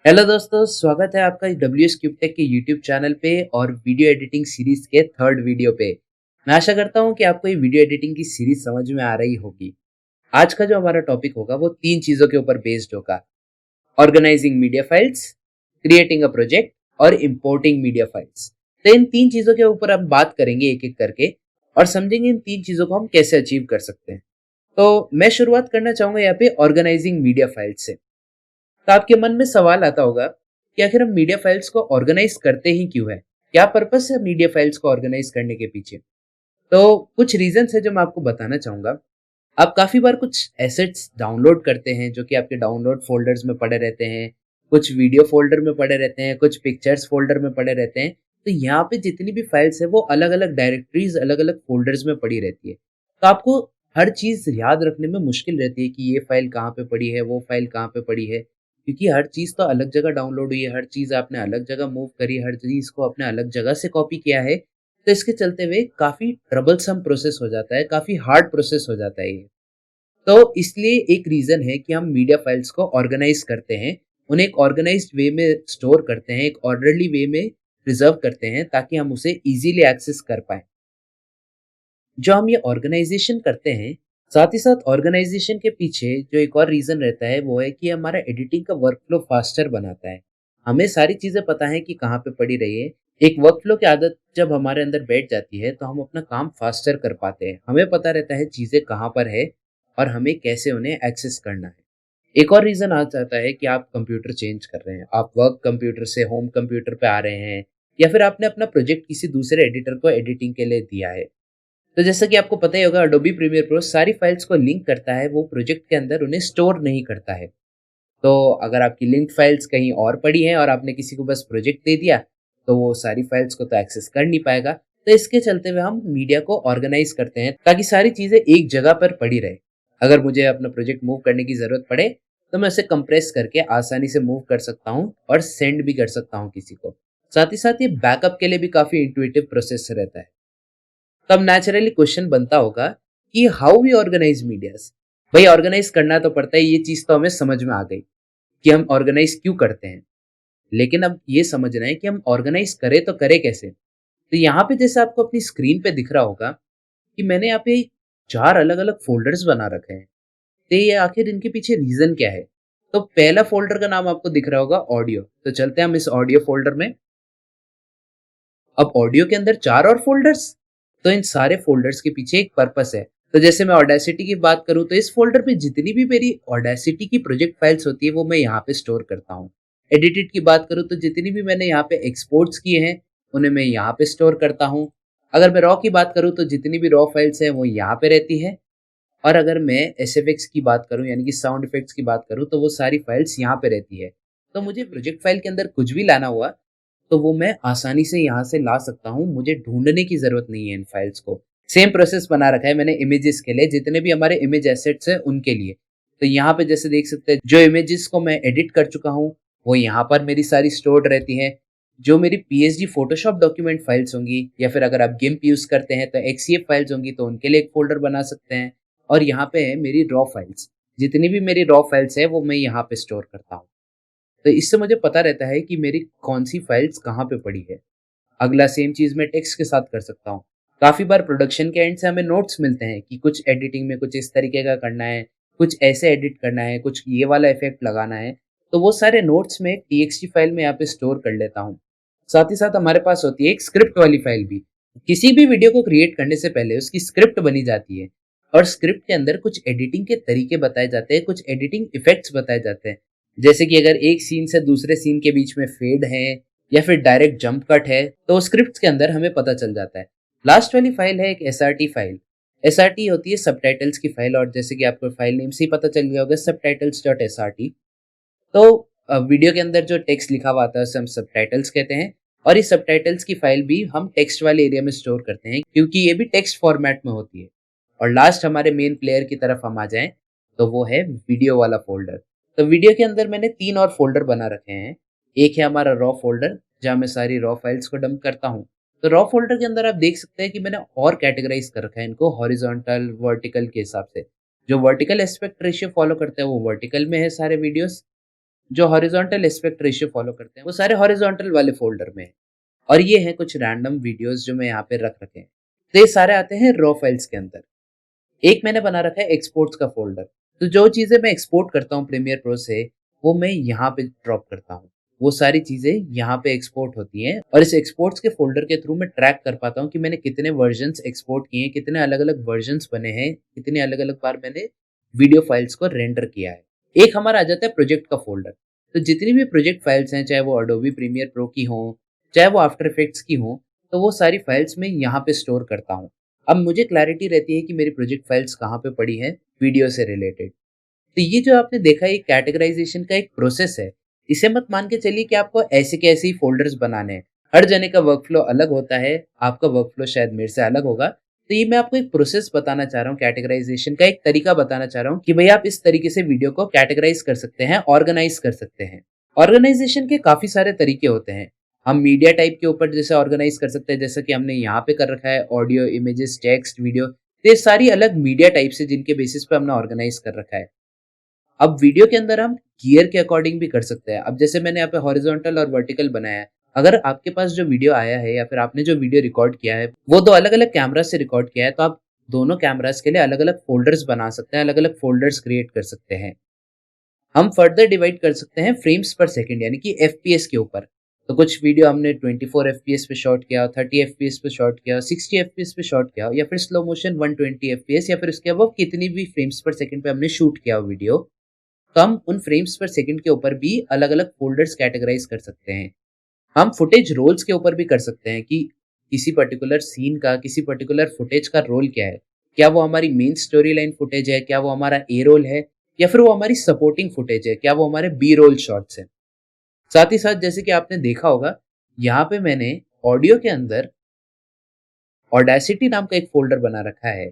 Hello दोस्तों, स्वागत है आपका डब्ल्यू एस क्यूब टेक के यूट्यूब चैनल पे और वीडियो एडिटिंग सीरीज के थर्ड वीडियो पे। मैं आशा करता हूँ कि आपको ये वीडियो एडिटिंग की सीरीज समझ में आ रही होगी। आज का जो हमारा टॉपिक होगा वो तीन चीजों के ऊपर बेस्ड होगा। Organising media files, creating a project और इंपोर्टिंग मीडिया फाइल्स। तो इन तीन चीजों के ऊपर हम बात करेंगे एक एक करके और समझेंगे इन तीन चीजों को हम कैसे अचीव कर सकते हैं। तो मैं शुरुआत करना चाहूंगा यहाँ पे ऑर्गेनाइजिंग मीडिया फाइल्स से। तो आपके मन में सवाल आता होगा कि आखिर हम मीडिया फाइल्स को ऑर्गेनाइज करते ही क्यों है? क्या पर्पस है मीडिया फाइल्स को ऑर्गेनाइज करने के पीछे? तो कुछ रीजंस है जो मैं आपको बताना चाहूंगा। आप काफी बार कुछ एसेट्स डाउनलोड करते हैं जो कि आपके डाउनलोड फोल्डर्स में पड़े रहते हैं, कुछ वीडियो फोल्डर में पड़े रहते हैं, कुछ पिक्चर्स फोल्डर में पड़े रहते हैं। तो यहाँ पे जितनी भी फाइल्स है वो अलग अलग डायरेक्टरीज, अलग अलग फोल्डर्स में पड़ी रहती है। तो आपको हर चीज याद रखने में मुश्किल रहती है कि ये फाइल कहाँ पे पड़ी है, वो फाइल कहाँ पे पड़ी है, क्योंकि हर चीज तो अलग जगह डाउनलोड हुई है, हर चीज आपने अलग जगह मूव करी, हर चीज को आपने अलग जगह से कॉपी किया है। तो इसके चलते हुए काफी ट्रबलसम प्रोसेस हो जाता है, काफी हार्ड प्रोसेस हो जाता है ये। तो इसलिए एक रीजन है कि हम मीडिया फाइल्स को ऑर्गेनाइज करते हैं, उन्हें एक ऑर्गेनाइज्ड वे में स्टोर करते हैं, एक ऑर्डरली वे में प्रिजर्व करते हैं ताकि हम उसे इजीली एक्सेस कर पाएं। जो हम ये ऑर्गेनाइजेशन करते हैं, साथ ही साथ ऑर्गेनाइजेशन के पीछे जो एक और रीजन रहता है वो है कि हमारा एडिटिंग का वर्कफ्लो फास्टर बनाता है। हमें सारी चीजें पता है कि कहाँ पे पड़ी रही है। एक वर्कफ्लो की आदत जब हमारे अंदर बैठ जाती है तो हम अपना काम फास्टर कर पाते हैं। हमें पता रहता है चीजें कहाँ पर है और हमें कैसे उन्हें एक्सेस करना है। एक और रीजन आ जाता है कि आप कंप्यूटर चेंज कर रहे हैं, आप वर्क कंप्यूटर से होम कंप्यूटर पे आ रहे हैं, या फिर आपने अपना प्रोजेक्ट किसी दूसरे एडिटर को एडिटिंग के लिए दिया है। तो जैसा कि आपको पता ही होगा, अडोबी प्रीमियर प्रो सारी फाइल्स को लिंक करता है, वो प्रोजेक्ट के अंदर उन्हें स्टोर नहीं करता है। तो अगर आपकी लिंक्ड फाइल्स कहीं और पड़ी हैं और आपने किसी को बस प्रोजेक्ट दे दिया, तो वो सारी फाइल्स को तो एक्सेस कर नहीं पाएगा। तो इसके चलते हुए हम मीडिया को ऑर्गेनाइज करते हैं ताकि सारी चीजें एक जगह पर पड़ी रहे। अगर मुझे अपना प्रोजेक्ट मूव करने की जरूरत पड़े तो मैं उसे कंप्रेस करके आसानी से मूव कर सकता हूँ और सेंड भी कर सकता हूँ किसी को। साथ ही साथ ये बैकअप के लिए भी काफी इंटुइटिव प्रोसेस रहता है। तब नेचुरली क्वेश्चन बनता होगा कि हाउ वी ऑर्गेनाइज मीडियाज। भाई, ऑर्गेनाइज करना तो पड़ता है, ये चीज तो हमें समझ में आ गई कि हम ऑर्गेनाइज क्यों करते हैं। लेकिन अब ये समझना है कि हम ऑर्गेनाइज करें तो करें कैसे। तो यहाँ पे जैसे आपको अपनी स्क्रीन पे दिख रहा होगा कि मैंने यहाँ पे चार अलग अलग फोल्डर्स बना रखे हैं। तो ये आखिर इनके पीछे रीजन क्या है? तो पहला फोल्डर का नाम आपको दिख रहा होगा ऑडियो। तो चलते हैं हम इस ऑडियो फोल्डर में। अब ऑडियो के अंदर चार और फोल्डर्स, तो इन सारे फोल्डर्स के पीछे एक पर्पस है। तो जैसे मैं ऑडेसिटी की बात करूं तो इस फोल्डर पे जितनी भी मेरी ऑडेसिटी की प्रोजेक्ट फाइल्स होती है वो मैं यहाँ पे स्टोर करता हूँ। एडिटेड की बात करूँ तो जितनी भी मैंने यहाँ पे एक्सपोर्ट्स किए हैं उन्हें मैं यहाँ पे स्टोर करता हूँ। अगर मैं रॉ की बात करूँ तो जितनी भी रॉ फाइल्स हैं वो यहाँ पे रहती है। और अगर मैं एस एफ एक्स की बात करूँ यानी कि साउंड इफेक्ट्स की बात करूँ तो वो सारी फाइल्स यहाँ पे रहती है। तो मुझे प्रोजेक्ट फाइल के अंदर कुछ भी लाना हुआ तो वो मैं आसानी से यहाँ से ला सकता हूँ, मुझे ढूँढने की ज़रूरत नहीं है इन फाइल्स को। सेम प्रोसेस बना रखा है मैंने इमेजेस के लिए, जितने भी हमारे इमेज एसेट्स हैं उनके लिए। तो यहाँ पे जैसे देख सकते हैं जो इमेजेस को मैं एडिट कर चुका हूँ, वो यहाँ पर मेरी सारी स्टोर्ड रहती हैं। जो मेरी पीएचडी फोटोशॉप डॉक्यूमेंट फाइल्स होंगी या फिर अगर आप गिम्प यूज़ करते हैं तो एक्सईएफ फाइल्स होंगी तो उनके लिए एक फ़ोल्डर बना सकते हैं। और यहाँ पे है मेरी रॉ फाइल्स, जितनी भी मेरी रॉ फाइल्स हैं वो मैं यहाँ पे स्टोर करता हूँ। तो इससे मुझे पता रहता है कि मेरी कौन-सी फाइल्स कहाँ पे पड़ी है। अगला सेम चीज़ मैं टेक्स्ट के साथ कर सकता हूँ। काफ़ी बार प्रोडक्शन के एंड से हमें नोट्स मिलते हैं कि कुछ एडिटिंग में कुछ इस तरीके का करना है, कुछ ऐसे एडिट करना है, कुछ ये वाला इफ़ेक्ट लगाना है। तो वो सारे नोट्स मैं टीएक्सटी फाइल में यहाँ पे स्टोर कर लेता हूँ। साथ ही साथ हमारे पास होती है एक स्क्रिप्ट वाली फाइल भी। किसी भी वीडियो को क्रिएट करने से पहले उसकी स्क्रिप्ट बनी जाती है और स्क्रिप्ट के अंदर कुछ एडिटिंग के तरीके बताए जाते हैं, कुछ एडिटिंग इफ़ेक्ट्स बताए जाते हैं। जैसे कि अगर एक सीन से दूसरे सीन के बीच में फेड है या फिर डायरेक्ट जंप कट है तो स्क्रिप्ट्स के अंदर हमें पता चल जाता है। लास्ट वाली फाइल है एक एसआरटी फाइल। एसआरटी होती है सबटाइटल्स की फाइल, और जैसे कि आपको फाइल नेम से ही पता चल गया होगा, subtitles.srt। तो वीडियो के अंदर जो टेक्स्ट लिखा हुआ आता है उसे हम सबटाइटल्स कहते हैं। और इस सबटाइटल्स की फाइल भी हम टेक्स्ट वाले एरिया में स्टोर करते हैं क्योंकि ये भी टेक्स्ट फॉर्मेट में होती है। और लास्ट हमारे मेन प्लेयर की तरफ हम आ जाएं तो वो है वीडियो वाला फोल्डर। तो वीडियो के अंदर मैंने तीन और फोल्डर बना रखे हैं। एक है हमारा रॉ फोल्डर जहाँ मैं सारी रॉ फाइल्स को डंप करता हूँ। तो रॉ फोल्डर के अंदर आप देख सकते हैं कि मैंने और कैटेगराइज कर रखा है इनको हॉरिजॉन्टल वर्टिकल के हिसाब से। जो वर्टिकल एस्पेक्ट रेशियो फॉलो करते हैं वो वर्टिकल में है सारे वीडियोस, जो हॉरिजॉन्टल एस्पेक्ट रेशियो फॉलो करते हैं वो सारे हॉरिजॉन्टल वाले फ़ोल्डर में हैं। और ये हैं कुछ रैंडम वीडियोज़ जो मैं यहाँ पे रख रखे हैं। तो ये सारे आते हैं रॉ फाइल्स के अंदर। एक मैंने बना रखा है एक्सपोर्ट्स का फ़ोल्डर। तो जो चीज़ें मैं एक्सपोर्ट करता हूँ प्रीमियर प्रो से, वो मैं यहाँ पे ड्रॉप करता हूँ। वो सारी चीज़ें यहाँ पे एक्सपोर्ट होती हैं और इस एक्सपोर्ट्स के फ़ोल्डर के थ्रू मैं ट्रैक कर पाता हूँ कि मैंने कितने वर्ज़न्स एक्सपोर्ट किए हैं, कितने अलग-अलग वर्ज़न्स बने हैं, कितने अलग-अलग बार मैंने वीडियो फाइल्स को रेंडर किया है। एक हमारा आ जाता है प्रोजेक्ट का फ़ोल्डर। तो जितनी भी प्रोजेक्ट फाइल्स हैं, चाहे वो एडोबी प्रीमियर प्रो की हों, चाहे वो आफ्टर इफेक्ट्स की हों, तो वो सारी फाइल्स मैं यहाँ पे स्टोर करता हूँ। अब मुझे क्लैरिटी रहती है कि मेरी प्रोजेक्ट फाइल्स कहाँ पे पड़ी हैं वीडियो से रिलेटेड। तो ये जो आपने देखा ये कैटेगराइजेशन का एक प्रोसेस है। इसे मत मान के चलिए कि आपको ऐसे के ऐसे ही फ़ोल्डर्स बनाने हैं। हर जने का वर्कफ्लो अलग होता है, आपका वर्कफ्लो शायद मेरे से अलग होगा। तो ये मैं आपको एक प्रोसेस बताना चाह रहा हूँ, कैटेगराइजेशन का एक तरीका बताना चाह रहा हूँ कि भई आप इस तरीके से वीडियो को कैटेगराइज़ कर सकते हैं, ऑर्गनाइज़ कर सकते हैं। ऑर्गनाइजेशन के काफ़ी सारे तरीके होते हैं। हम मीडिया टाइप के ऊपर जैसे ऑर्गनाइज़ कर सकते हैं, जैसा कि हमने यहाँ पे कर रखा है ऑडियो, इमेजेस, टेक्स्ट, वीडियो। तो ये सारी अलग मीडिया टाइप्स हैं जिनके बेसिस पे हमने ऑर्गनाइज़ कर रखा है। अब वीडियो के अंदर हम गियर के अकॉर्डिंग भी कर सकते हैं। अब जैसे मैंने यहाँ पे हॉरिजॉन्टल और वर्टिकल बनाया है। अगर आपके पास जो वीडियो आया है या फिर आपने जो वीडियो रिकॉर्ड किया है, वो 2 अलग-अलग कैमरा से रिकॉर्ड किया है, तो आप दोनों कैमरास के लिए अलग-अलग फ़ोल्डर्स बना सकते हैं, अलग-अलग फ़ोल्डर्स क्रिएट कर सकते हैं। हम फर्दर डिवाइड कर सकते हैं फ्रेम्स पर सेकंड यानी कि एफपीएस के ऊपर। तो कुछ वीडियो हमने 24 एफपीएस पे शॉट किया, 30 एफपीएस पे शॉट किया, 60 एफपीएस पे शॉट किया या फिर स्लो मोशन 120 एफपीएस या फिर उसके अबव कितनी भी फ्रेम्स पर सेकंड पे हमने शूट किया हो वीडियो, तो हम उन फ्रेम्स पर सेकंड के ऊपर भी अलग-अलग फ़ोल्डर्स कैटेगराइज़ कर सकते हैं। हम फुटेज रोल्स के ऊपर भी कर सकते हैं कि किसी पर्टिकुलर सीन का, किसी पर्टिकुलर फुटेज का रोल क्या है? क्या वो हमारी मेन स्टोरी लाइन फुटेज है? क्या वो हमारा ए रोल है? या फिर वो हमारी सपोर्टिंग फुटेज है? क्या वो हमारे बी रोल शॉट्स हैं? साथ ही साथ जैसे कि आपने देखा होगा, यहाँ पे मैंने ऑडियो के अंदर ऑडेसिटी नाम का एक फ़ोल्डर बना रखा है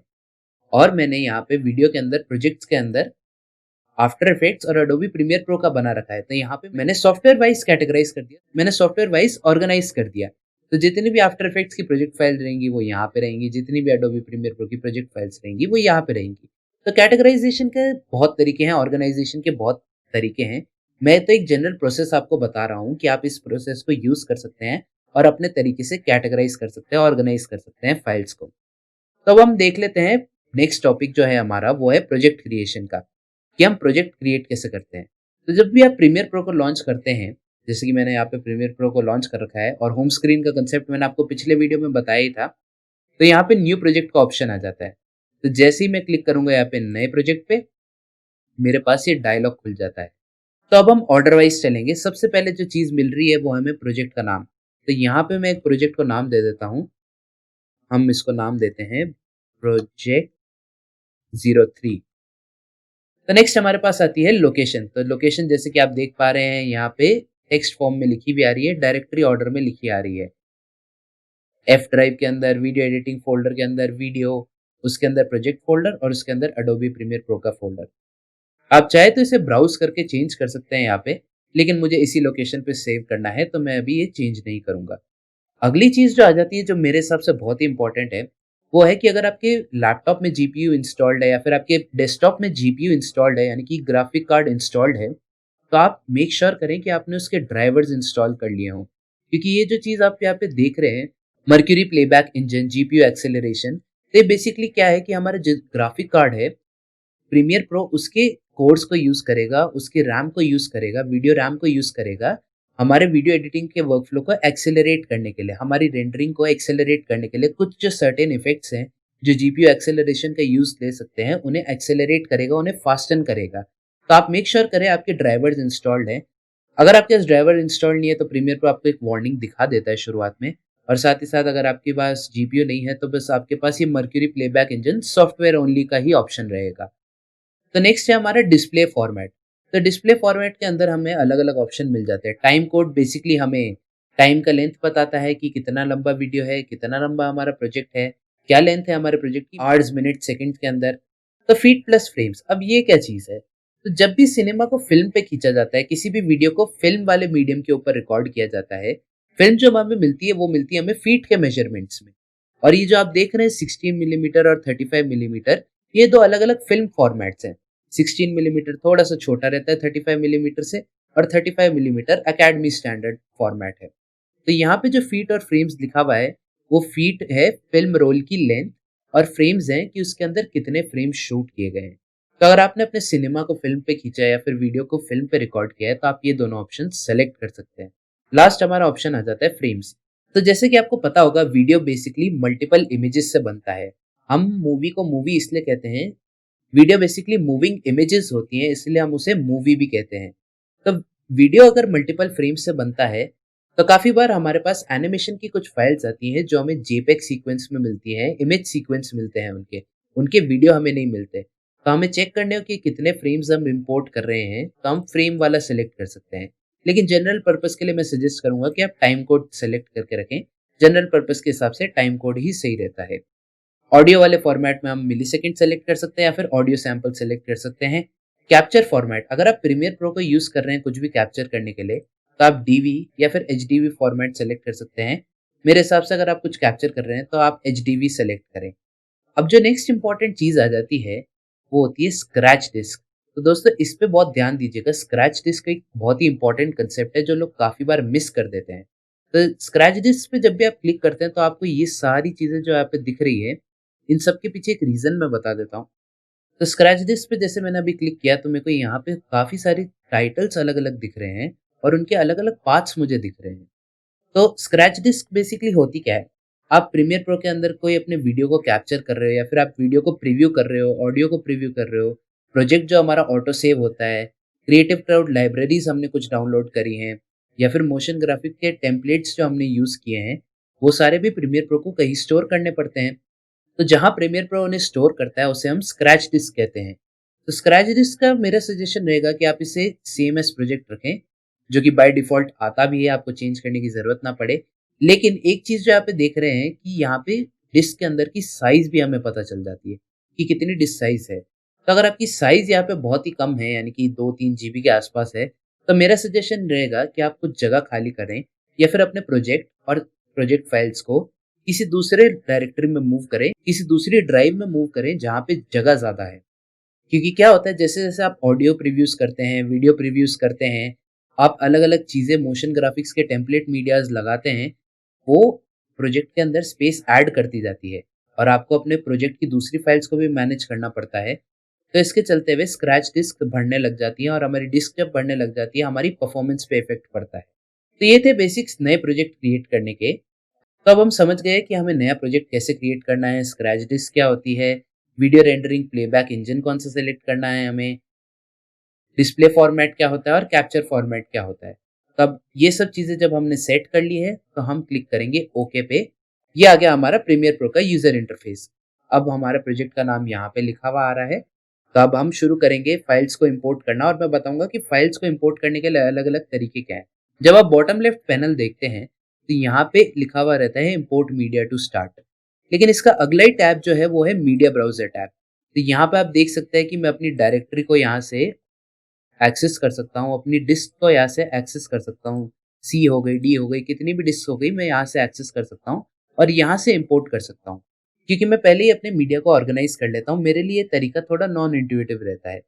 और मैंने यहाँ पे वीडियो के अंदर प्रोजेक्ट्स के अंदर आफ्टर इफेक्ट्स और एडोबी प्रीमियर प्रो का बना रखा है। तो यहाँ पे मैंने सॉफ्टवेयर वाइज़ कैटेगराइज़ कर दिया, मैंने सॉफ्टवेयर वाइज़ ऑर्गनाइज़ कर दिया। तो जितनी भी आफ्टर इफेक्ट्स की प्रोजेक्ट फाइल रहेंगी, वो यहाँ पे रहेंगी, जितनी भी एडोबी प्रीमियर प्रो की प्रोजेक्ट फाइल्स रहेंगी, वो यहाँ पे रहेंगी। तो कैटेगराइज़ेशन के बहुत तरीके हैं, ऑर्गनाइज़ेशन के बहुत तरीके हैं। मैं तो एक जनरल प्रोसेस आपको बता रहा हूँ कि आप इस प्रोसेस को यूज़ कर सकते हैं और अपने तरीके से कैटेगराइज़ कर सकते हैं, ऑर्गनाइज़ कर सकते हैं फाइल्स को। तो अब हम देख लेते हैं नेक्स्ट टॉपिक जो है हमारा वो है प्रोजेक्ट क्रिएशन का, कि हम प्रोजेक्ट क्रिएट कैसे करते हैं। तो जब भी आप प्रीमियर प्रो को लॉन्च करते हैं, जैसे कि मैंने यहाँ पे प्रीमियर प्रो को लॉन्च कर रखा है और होम स्क्रीन का कंसेप्ट मैंने आपको पिछले वीडियो में बताया ही था, तो यहाँ पे न्यू प्रोजेक्ट का ऑप्शन आ जाता है। तो जैसे ही मैं क्लिक करूंगा यहाँ पे नए प्रोजेक्ट पे, मेरे पास ये डायलॉग खुल जाता है। तो अब हम ऑर्डर वाइज चलेंगे। सबसे पहले जो चीज़ मिल रही है वो हमें प्रोजेक्ट का नाम। तो यहाँ पे मैं एक प्रोजेक्ट को नाम दे देता हूँ। हम इसको नाम देते हैं प्रोजेक्ट 03। तो नेक्स्ट हमारे पास आती है लोकेशन। तो लोकेशन जैसे कि आप देख पा रहे हैं यहाँ पे टेक्स्ट फॉर्म में लिखी भी आ रही है, डायरेक्टरी ऑर्डर में लिखी आ रही है। एफ ड्राइव के अंदर, वीडियो एडिटिंग फ़ोल्डर के अंदर वीडियो, उसके अंदर प्रोजेक्ट फ़ोल्डर और उसके अंदर एडोबी प्रीमियर प्रो का फ़ोल्डर। आप चाहे तो इसे ब्राउज़ करके चेंज कर सकते हैं यहाँ पे, लेकिन मुझे इसी लोकेशन पे सेव करना है तो मैं अभी ये चेंज नहीं करूँगा। अगली चीज़ जो आ जाती है जो मेरे हिसाब से बहुत ही इम्पोर्टेंट है, वो है कि अगर आपके लैपटॉप में जीपीयू इंस्टॉल्ड है या फिर आपके डेस्कटॉप में जीपीयू इंस्टॉल्ड है यानी कि ग्राफिक कार्ड इंस्टॉल्ड है, तो आप मेक श्योर करें कि आपने उसके ड्राइवर्स इंस्टॉल कर लिए हों। क्योंकि ये जो चीज़ आप यहाँ पे देख रहे हैं, mercury playback engine, GPU acceleration, तो ये बेसिकली क्या है कि हमारा जो ग्राफिक कार्ड है प्रीमियर प्रो उसके कोड्स को यूज़ करेगा, उसके रैम को यूज़ करेगा, वीडियो रैम को यूज़ करेगा, हमारे वीडियो एडिटिंग के वर्कफ्लो को एक्सेलरेट करने के लिए, हमारी रेंडरिंग को एक्सेलरेट करने के लिए कुछ जो सर्टेन इफेक्ट्स हैं, जो जीपीयू एक्सेलरेशन का यूज़ ले सकते हैं, उन्हें एक्सेलरेट करेगा, उन्हें फास्टन करेगा। तो आप मेक श्योर करें आपके ड्राइवर्स इंस्टॉल्ड हैं। अगर आपके पास ड्राइवर इंस्टॉल नहीं है तो प्रीमियर प्रो आपको एक वार्निंग दिखा देता है शुरुआत में। और साथ ही साथ अगर आपके पास जीपीयू नहीं है तो बस आपके पास ये mercury playback engine software only का ही ऑप्शन रहेगा। तो नेक्स्ट है हमारा डिस्प्ले फॉर्मेट। तो डिस्प्ले फॉर्मेट के अंदर हमें अलग-अलग ऑप्शन मिल जाते हैं। टाइम कोड बेसिकली हमें टाइम का लेंथ बताता है कि कितना लंबा वीडियो है, कितना लंबा हमारा प्रोजेक्ट है, क्या लेंथ है हमारे प्रोजेक्ट की आवर्स, मिनट, सेकंड के अंदर। तो फीट प्लस फ्रेम्स, अब ये क्या चीज़ है? तो जब भी सिनेमा को फ़िल्म पे खींचा जाता है, किसी भी वीडियो को फ़िल्म वाले मीडियम के ऊपर रिकॉर्ड किया जाता है, फ़िल्म जो हमें मिलती है वो मिलती है हमें फीट के मेज़रमेंट्स में। और ये जो आप देख रहे हैं 16 मिलीमीटर और 35 मिलीमीटर, ये 2 अलग-अलग फ़िल्म फॉर्मेट्स हैं। 16 मिलीमीटर थोड़ा-सा छोटा रहता है 35 मिलीमीटर से और 35 मिलीमीटर अकेडमी स्टैंडर्ड फॉर्मेट है। तो यहाँ पे जो फीट और फ्रेम्स लिखा हुआ है, वो फीट है फिल्म रोल की लेंथ और फ्रेम्स हैं कि उसके अंदर कितने फ्रेम शूट किए गए हैं। तो अगर आपने अपने सिनेमा को फिल्म पे खींचा है या फिर वीडियो को फिल्म पे रिकॉर्ड किया है, तो आप ये दोनों ऑप्शन सेलेक्ट कर सकते हैं। लास्ट हमारा ऑप्शन आ जाता है फ्रेम्स। तो जैसे कि आपको पता होगा, वीडियो बेसिकली मल्टीपल इमेजेस से बनता है। हम मूवी को मूवी इसलिए कहते हैं, वीडियो बेसिकली मूविंग इमेजेस होती हैं, इसलिए हम उसे मूवी भी कहते हैं। तो वीडियो अगर मल्टीपल फ्रेम से बनता है, तो काफ़ी बार हमारे पास एनिमेशन की कुछ फाइल्स आती हैं जो हमें जेपेग सीक्वेंस में मिलती हैं, इमेज सीक्वेंस मिलते हैं उनके, उनके वीडियो हमें नहीं मिलते। तो हमें चेक करने हो कि कितने फ्रेम्स हम इंपोर्ट कर रहे हैं, तो हम फ्रेम वाला सेलेक्ट कर सकते हैं। लेकिन जनरल पर्पस के लिए मैं सजेस्ट करूंगा कि आप टाइम कोड सेलेक्ट करके रखें। जनरल पर्पस के हिसाब से टाइम कोड ही सही रहता है। ऑडियो वाले फॉर्मेट में हम मिलीसेकंड सेलेक्ट कर सकते हैं या फिर ऑडियो सैंपल सेलेक्ट कर सकते हैं। कैप्चर फॉर्मेट, अगर आप प्रीमियर प्रो को यूज कर रहे हैं कुछ भी कैप्चर करने के लिए, तो आप डीवी या फिर एचडीवी फॉर्मेट सेलेक्ट कर सकते हैं। मेरे हिसाब से अगर आप कुछ कैप्चर कर रहे हैं तो आप एचडीवी सेलेक्ट करें। अब जो नेक्स्ट इंपॉर्टेंट चीज आ जाती है, वो होती है स्क्रैच डिस्क। तो दोस्तों, इस पे बहुत ध्यान दीजिएगा। स्क्रैच डिस्क एक बहुत ही इंपॉर्टेंट कंसेप्ट है जो लोग काफी बार मिस कर देते हैं। तो स्क्रैच डिस्क पे जब भी आप क्लिक करते हैं, तो आपको ये सारी चीजें जो यहाँ पे दिख रही है, इन सब के पीछे एक रीजन मैं बता देता हूँ। तो स्क्रैच डिस्क पे जैसे मैंने अभी क्लिक किया, तो मेरे को यहाँ पे काफी सारी टाइटल्स अलग अलग दिख रहे हैं और उनके अलग अलग पार्ट्स मुझे दिख रहे हैं। तो स्क्रैच डिस्क बेसिकली होती क्या है? आप प्रीमियर प्रो के अंदर कोई अपने वीडियो को कैप्चर कर रहे हो या फिर आप वीडियो को प्रीव्यू कर रहे हो, ऑडियो को प्रीव्यू कर रहे हो, प्रोजेक्ट जो हमारा ऑटो सेव होता है, क्रिएटिव क्लाउड लाइब्रेरीज हमने कुछ डाउनलोड करी हैं, या फिर मोशन ग्राफिक के टेम्पलेट्स जो हमने यूज किए हैं, वो सारे भी प्रीमियर प्रो को कहीं स्टोर करने पड़ते हैं। तो जहाँ प्रीमियर प्रो उन्हें स्टोर करता है, उसे हम स्क्रैच डिस्क कहते हैं। तो स्क्रैच डिस्क का मेरा सजेशन रहेगा कि आप इसे सेम एज प्रोजेक्ट रखें, जो कि बाय डिफ़ॉल्ट आता भी है, आपको चेंज करने की ज़रूरत ना पड़े। लेकिन एक चीज़ जो यहाँ पे देख रहे हैं कि यहाँ पे डिस्क के अंदर की साइज़ भी हमें पता चल जाती है कि कितनी डिस्क साइज़ है। तो अगर आपकी साइज़ यहाँ पे बहुत ही कम है, यानी कि 2-3 जीबी के आसपास है, तो मेरा सजेशन रहेगा कि आप कुछ जगह खाली करें या फिर अपने प्रोजेक्ट और प्रोजेक्ट फाइल्स को किसी दूसरे डायरेक्टरी में मूव करें, किसी दूसरी ड्राइव में मूव करें जहाँ पे जगह ज़्यादा है। क्योंकि क्या होता है, जैसे-जैसे आप ऑडियो प्रीव्यूज़ करते हैं, वीडियो प्रीव्यूज़ करते हैं, आप अलग-अलग चीज़ें मोशन ग्राफिक्स के टेम्पलेट मीडियाज़ लगाते हैं, वो प्रोजेक्ट के अंदर स्पेस ऐड करती जाती है और आपको अपने प्रोजेक्ट की दूसरी फाइल्स को भी मैनेज करना पड़ता है। तो इसके चलते हुए स्क्रैच डिस्क बढ़ने लग जाती है और हमारी डिस्क जब बढ़ने लग जाती है, हमारी परफॉर्मेंस पे इफ़ेक्ट पड़ता है। तो ये थे बेसिक्स नए प्रोजेक्ट क्रिएट करने के। तो अब हम समझ गए कि हमें नया प्रोजेक्ट कैसे क्रिएट करना है, स्क्रैच डिस्क क्या होती है, वीडियो रेंडरिंग प्लेबैक इंजन कौन सा सेलेक्ट करना है हमें, डिस्प्ले फॉर्मेट क्या होता है और कैप्चर फॉर्मेट क्या होता है। तब ये सब चीज़ें जब हमने सेट कर ली है, तो हम क्लिक करेंगे ओके पे। ये आ गया हमारा प्रीमियर प्रो का यूज़र इंटरफेस। अब हमारे प्रोजेक्ट का नाम यहाँ पे लिखा हुआ आ रहा है। तो अब हम शुरू करेंगे फाइल्स को इंपोर्ट करना और मैं बताऊंगा कि फाइल्स को इंपोर्ट करने के लिए अलग-अलग तरीके क्या हैं। जब आप बॉटम लेफ्ट पैनल देखते हैं, तो यहाँ पे लिखा हुआ रहता है इंपोर्ट मीडिया टू स्टार्ट। लेकिन इसका अगला ही टैब जो है वो है मीडिया ब्राउज़र टैब। तो यहाँ पे आप देख सकते हैं कि मैं अपनी डायरेक्टरी को यहाँ से एक्सेस कर सकता हूँ, अपनी डिस्क को यहाँ से एक्सेस कर सकता हूँ। सी हो गई, डी हो गई, कितनी भी डिस्क हो गई, मैं यहाँ से एक्सेस कर सकता हूँ और यहाँ से इंपोर्ट कर सकता हूँ। क्योंकि मैं पहले ही अपने मीडिया को ऑर्गेनाइज़ कर लेता हूँ, मेरे लिए ये तरीका थोड़ा नॉन इंट्यूटिव रहता है।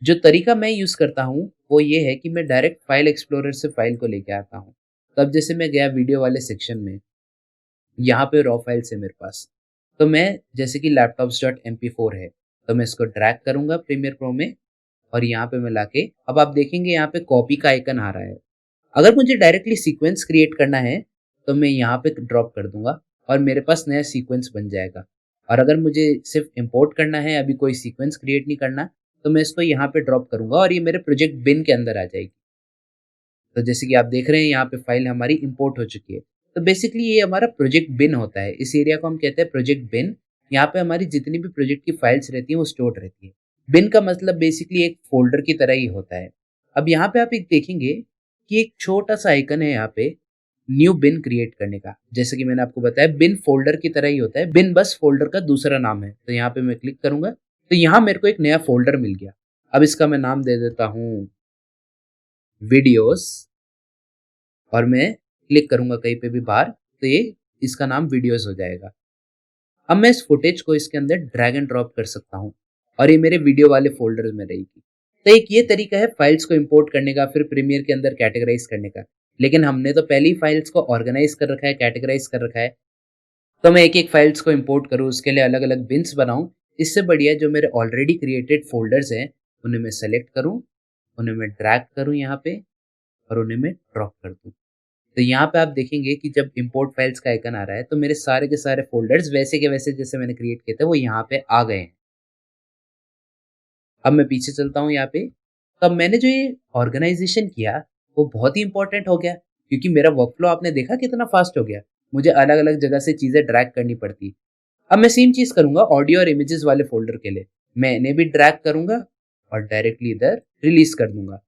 जो तरीका मैं यूज़ करता हूँ, वो ये है कि मैं डायरेक्ट फाइल एक्सप्लोरर से फाइल को लेके आता हूँ। तब जैसे मैं गया वीडियो वाले सेक्शन में, यहाँ पे रॉ फाइल्स है मेरे पास। तो मैं जैसे कि laptops.mp4 है, तो मैं इसको ड्रैग करूँगा प्रीमियर प्रो में और यहाँ पे मैं लाके अब आप देखेंगे यहाँ पे कॉपी का आइकन आ रहा है। अगर मुझे डायरेक्टली सीक्वेंस क्रिएट करना है, तो मैं यहाँ पे ड्रॉप कर दूँगा और मेरे पास नया सीक्वेंस बन जाएगा। और अगर मुझे सिर्फ़ इम्पोर्ट करना है, अभी कोई सीक्वेंस क्रिएट नहीं करना, तो मैं इसको यहाँ पे ड्रॉप करूँगा और ये मेरे प्रोजेक्ट बिन के अंदर आ जाएगी। तो जैसे कि आप देख रहे हैं, यहाँ पे फाइल हमारी इंपोर्ट हो चुकी है। तो बेसिकली ये हमारा प्रोजेक्ट बिन होता है। इस एरिया को हम कहते हैं प्रोजेक्ट बिन। यहाँ पे हमारी जितनी भी प्रोजेक्ट की फाइल्स रहती हैं, वो स्टोर्ड रहती है। बिन का मतलब बेसिकली एक फ़ोल्डर की तरह ही होता है। अब यहाँ पे आप एक देखेंगे कि एक छोटा-सा आइकन है यहाँ पे, न्यू बिन क्रिएट करने का। जैसे कि मैंने आपको बताया, बिन फ़ोल्डर की तरह ही होता है। बिन बस फ़ोल्डर का दूसरा नाम है। तो यहाँ पे मैं क्लिक करूँगा, तो यहाँ मेरे को एक नया फ़ोल्डर मिल गया। अब इसका मैं नाम दे देता हूँ वीडियोज़ और मैं क्लिक करूँगा कहीं पे भी बाहर, तो ये इसका नाम वीडियोज़ हो जाएगा। अब मैं इस फुटेज को इसके अंदर ड्रैग एंड ड्रॉप कर सकता हूँ और ये मेरे वीडियो वाले फ़ोल्डर में रहेगी। तो एक ये तरीका है फाइल्स को इंपोर्ट करने का, फिर प्रीमियर के अंदर कैटेगराइज करने का। लेकिन हमने तो पहले ही फाइल्स को ऑर्गेनाइज कर रखा है, कैटेगराइज कर रखा है, तो मैं एक-एक फाइल्स को इंपोर्ट करूँ, उसके लिए अलग-अलग बिन्स बनाऊँ। इससे बढ़िया जो मेरे ऑलरेडी क्रिएटेड फ़ोल्डर्स हैं, उन्हें मैं सेलेक्ट करूँ, उन्हें मैं ड्रैग करूँ यहाँ पे और उन्हें मैं ड्रॉप कर दूँ। तो यहाँ पे आप देखेंगे कि जब इंपोर्ट फाइल्स का आइकन आ रहा है, तो मेरे सारे के सारे फ़ोल्डर्स वैसे के वैसे जैसे मैंने क्रिएट किए थे, वो यहाँ पे आ गए हैं। अब मैं पीछे चलता हूँ यहाँ पे, तब मैंने जो ये ऑर्गेनाइज़ेशन किया, वो बहुत ही इम्पोर्टेंट हो गया, क्योंकि मेरा वर्कफ़्लो आपने देखा कितना फ़ास्ट हो गया। मुझे अलग-अलग जगह से चीज़ें ड्रैग करनी पड़ती। अब मैं सेम चीज़ करूँगा ऑडियो और इमेजेस वाले फ़ोल्डर के लिए। मैं इन्हें भी ड्रैग करूँगा और डायरेक्टली इधर रिलीज़ कर दूँगा।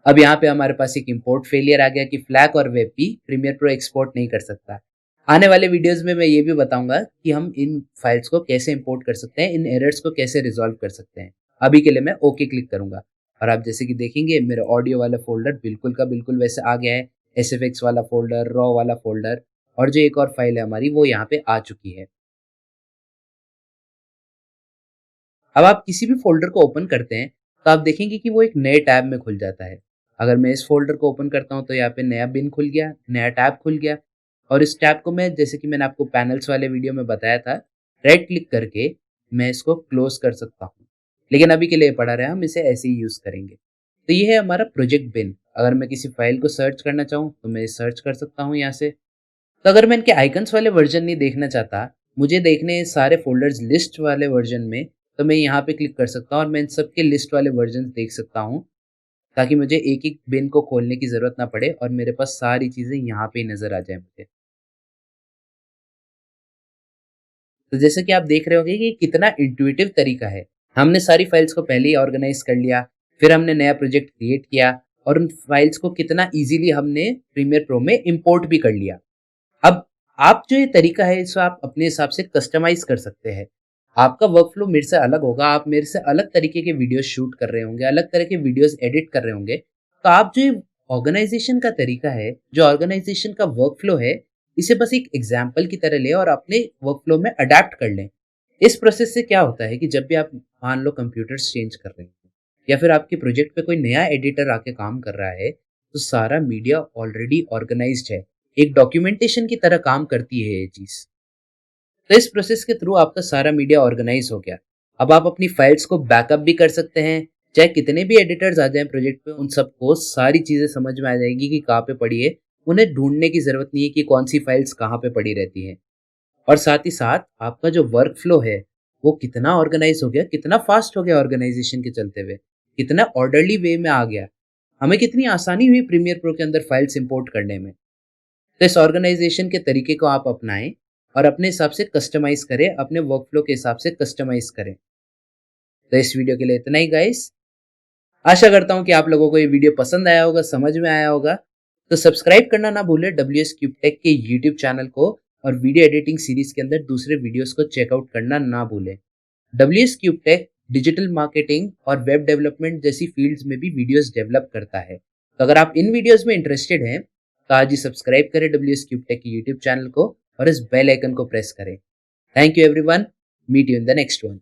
अब यहाँ पे हमारे पास एक इंपोर्ट फेलियर आ गया कि फ्लैग और वेबपी प्रीमियर प्रो एक्सपोर्ट नहीं कर सकता। आने वाले वीडियोज़ में मैं ये भी बताऊँगा कि हम इन फाइल्स को कैसे इंपोर्ट कर सकते हैं, इन एरर्स को कैसे रिज़ॉल्व कर सकते हैं। अभी के लिए मैं ओके क्लिक करूँगा और आप जैसे कि देखेंगे मेरा ऑडियो वाला फ़ोल्डर बिल्कुल का बिल्कुल वैसे आ गया है। एसएफएक्स वाला फ़ोल्डर, रॉ वाला फ़ोल्डर और जो एक और फाइल है हमारी वो यहाँ पे आ चुकी है। अब आप किसी भी फ़ोल्डर को ओपन करते हैं, तो आप देखेंगे कि वो एक नए टैब में खुल जाता है। अगर मैं इस फ़ोल्डर को ओपन करता हूँ, तो यहाँ पे नया बिन खुल गया, नया टैब खुल गया और इस टैब को मैं जैसे कि मैंने आपको पैनल्स वाले वीडियो में बताया था, राइट क्लिक करके मैं इसको क्लोज़ कर सकता हूँ। लेकिन अभी के लिए पड़ा रहा, हम इसे ऐसे ही यूज़ करेंगे। तो ये है हमारा प्रोजेक्ट बिन। अगर मैं किसी फ़ाइल को सर्च करना चाहूँ, तो मैं सर्च कर सकता हूँ यहाँ से। तो अगर मैं इनके आइकन्स वाले वर्जन नहीं देखना चाहता, मुझे देखने हैं सारे फ़ोल्डर्स लिस्ट वाले वर्जन में, तो मैं यहाँ पे क्लिक कर सकता हूँ और मैं इन सब के लिस्ट वाले वर्जन्स देख सकता हूँ, ताकि मुझे एक-एक बिन को खोलने की ज़रूरत ना पड़े और मेरे पास सारी चीज़ें यहाँ पे ही नज़र आ जाएँ मुझे। तो जैसे कि आप देख रहे होंगे कि ये कितना इंट्यूटिव तरीका है। हमने सारी फाइल्स को पहले ही ऑर्गेनाइज़ कर लिया, फिर हमने नया प्रोजेक्ट क्रिएट किया और उन फाइल्स को कितना ईज़िली हमने प्रीमियर प्रो में इम्पोर्ट भी कर लिया। अब आप जो ये तरीका है इसे आप अपने हिसाब से कस्टमाइज़ कर सकते हैं। आपका वर्कफ़्लो मेरे से अलग होगा, आप मेरे से अलग तरीके के वीडियोज़ शूट कर रहे होंगे, अलग तरह के वीडियोज़ एडिट कर रहे होंगे। तो आप जो ये ऑर्गेनाइज़ेशन का तरीका है, जो ऑर्गेनाइज़ेशन का वर्कफ़्लो है, इसे बस एक एग्ज़ाम्पल की तरह लें और अपने वर्कफ़्लो में अडैप्ट कर लें। इस प्रोसेस से क्या होता है कि जब भी आप मान लो कंप्यूटर्स चेंज कर रहे हैं या फिर आपके प्रोजेक्ट पे कोई नया एडिटर आके काम कर रहा है, तो सारा मीडिया ऑलरेडी ऑर्गेनाइज़्ड है। एक डॉक्यूमेंटेशन की तरह काम करती है ये चीज़। तो इस प्रोसेस के थ्रू आपका सारा मीडिया ऑर्गेनाइज हो गया। अब आप अपनी फाइल्स को बैकअप भी कर सकते हैं, चाहे कितने भी एडिटर्स आ जाएँ प्रोजेक्ट पे, उन सबको सारी चीज़ें समझ में आ जाएँगी कि कहाँ पे पड़ी है। उन्हें ढूँढने की ज़रूरत नहीं है कि कौन-सी फाइल्स कहाँ पे पड़ी रहती हैं। और साथ ही साथ आपका जो वर्क फ्लो है, वो कितना ऑर्गेनाइज हो गया, कितना फास्ट हो गया ऑर्गेनाइजेशन के चलते हुए, कितना ऑर्डरली वे में आ गया। हमें कितनी आसानी हुई प्रीमियर प्रो के अंदर फाइल्स इंपोर्ट करने में। तो इस ऑर्गेनाइजेशन के तरीके को आप अपनाएं और अपने हिसाब से कस्टमाइज करें, अपने वर्कफ्लो के हिसाब से कस्टमाइज करें। तो इस वीडियो के लिए इतना ही गाइस। आशा करता हूँ कि आप लोगों को ये वीडियो पसंद आया होगा, समझ में आया होगा। तो सब्सक्राइब करना ना भूलें डब्ल्यू एस क्यूब टेक के यूट्यूब चैनल को और वीडियो एडिटिंग सीरीज के अंदर दूसरे वीडियोस को चेकआउट करना ना भूलें। W S cube tech digital marketing और वेब डेवलपमेंट जैसी फील्ड्स में भी वीडियोस डेवलप करता है। तो अगर आप इन वीडियोस में इंटरेस्टेड हैं, तो आज ही सब्सक्राइब करें डब्ल्यू एस क्यूब टेक के यूट्यूब चैनल को और इस बेल आइकन को प्रेस करें। Thank you everyone, meet you in the next one.